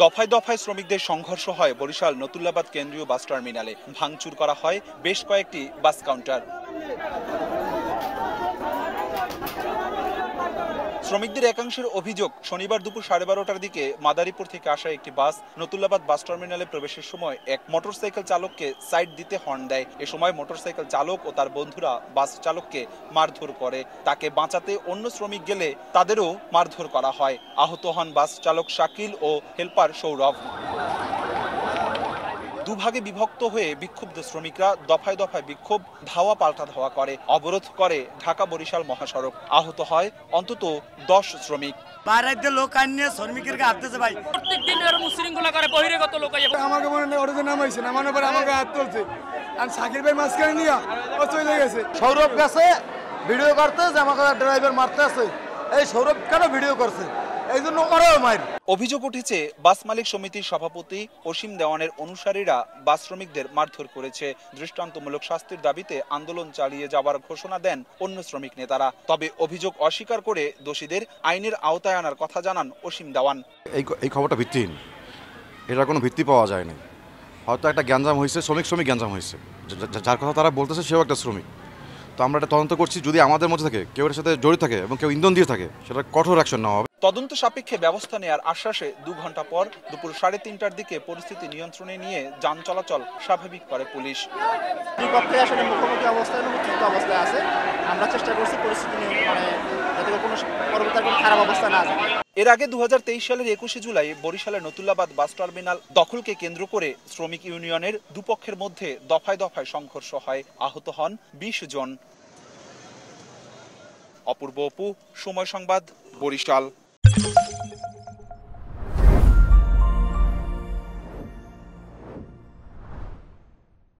দফায় দফায় শ্রমিকদের সংঘর্ষ হয় বরিশাল নতুল্লাবাদ কেন্দ্রীয় বাস টার্মিনালে। ভাঙচুর করা হয় বেশ কয়েকটি বাস কাউন্টার। শ্রমিকদের একাংশের অভিযোগ, শনিবার দুপুর 12:30টার দিকে মাদারীপুর থেকে আসা একটি বাস নতুল্লাবাদ বাস টার্মিনালে প্রবেশের সময় এক মোটরসাইকেল চালককে সাইড দিতে হর্ন দেয়। এ সময় মোটরসাইকেল চালক ও তার বন্ধুরা বাস চালককে মারধর করে। তাকে বাঁচাতে অন্য শ্রমিক গেলে তাদেরও মারধর করা হয়। আহত হন বাস চালক শাকিল ও হেলপার সৌরভ। দুভাগে বিভক্ত হয়ে বিক্ষুব্ধ শ্রমিকরা দফায় দফায় বিক্ষোভ, ধাওয়া পাল্টা ধাওয়া করে, অবরোধ করে ঢাকা বরিশাল মহাসড়ক। আহত হয় অন্তত 10 শ্রমিক। আমাকে মনে অটোতে নামাইছে, নামানোর পরে আমাকে হাত তুলছে আর শাকিল ভাই মাঝখানে নিয়ে ও চলে গেছে। সৌরভ গেছে ভিডিও করতে যে আমাকে ড্রাইভার মারতে আছে। এই সৌরভ কেন ভিডিও করছে? এই জন্য ওরাও মার। অভিযোগ উঠেছে বাস মালিক সমিতির সভাপতি অসীম দেওয়ানের অনুসারীরা বাস শ্রমিকদের মারধর করেছে। দৃষ্টান্তমূলক শাস্তির দাবিতে আন্দোলন চালিয়ে যাওয়ার ঘোষণা দেন অন্য শ্রমিক নেতারা। তবে অভিযোগ অস্বীকার করে দোষীদের আইনের আওতায় আনার কথা জানান অসীম দেওয়ান। এই খবরটা ভিত্তিহীন, এটার কোনো ভিত্তি পাওয়া যায়নি। হয়তো একটা গ্যাঞ্জাম হয়েছে, শ্রমিক গ্যাঞ্জাম হয়েছে, যার কথা তারা বলতেছে সেও একটা শ্রমিক। তো আমরা এটা তদন্ত করছি, যদি আমাদের মধ্যে থেকে কেউ এর সাথে জড়িত থাকে এবং কেউ ইন্ধন দিয়ে থাকে সেটা কঠোর অ্যাকশন নেওয়া হবে। তদন্ত সাপেক্ষে ব্যবস্থা নেওয়ার আশ্বাসে 2 ঘন্টা পর দুপুর 3:30টার দিকে পরিস্থিতি নিয়ন্ত্রণে নিয়ে যান চলাচল স্বাভাবিক করে পুলিশ। বিপক্ষে আসলে মুখোমুখি অবস্থায় আছে। আমরা চেষ্টা করছি পরিস্থিতি নিয়ন্ত্রণে যাতে কোনো পরবর্তী কোনো খারাপ অবস্থা না যায়। এর আগে 2023 সালের 21শে জুলাই বরিশালের নতুল্লাবাদ বাস টার্মিনাল দখলকে কেন্দ্র করে শ্রমিক ইউনিয়নের দুপক্ষের মধ্যে দফায় দফায় সংঘর্ষ হয়। আহত হন 20 জন। অপূর্ব অপু, সময় সংবাদ, বরিশাল।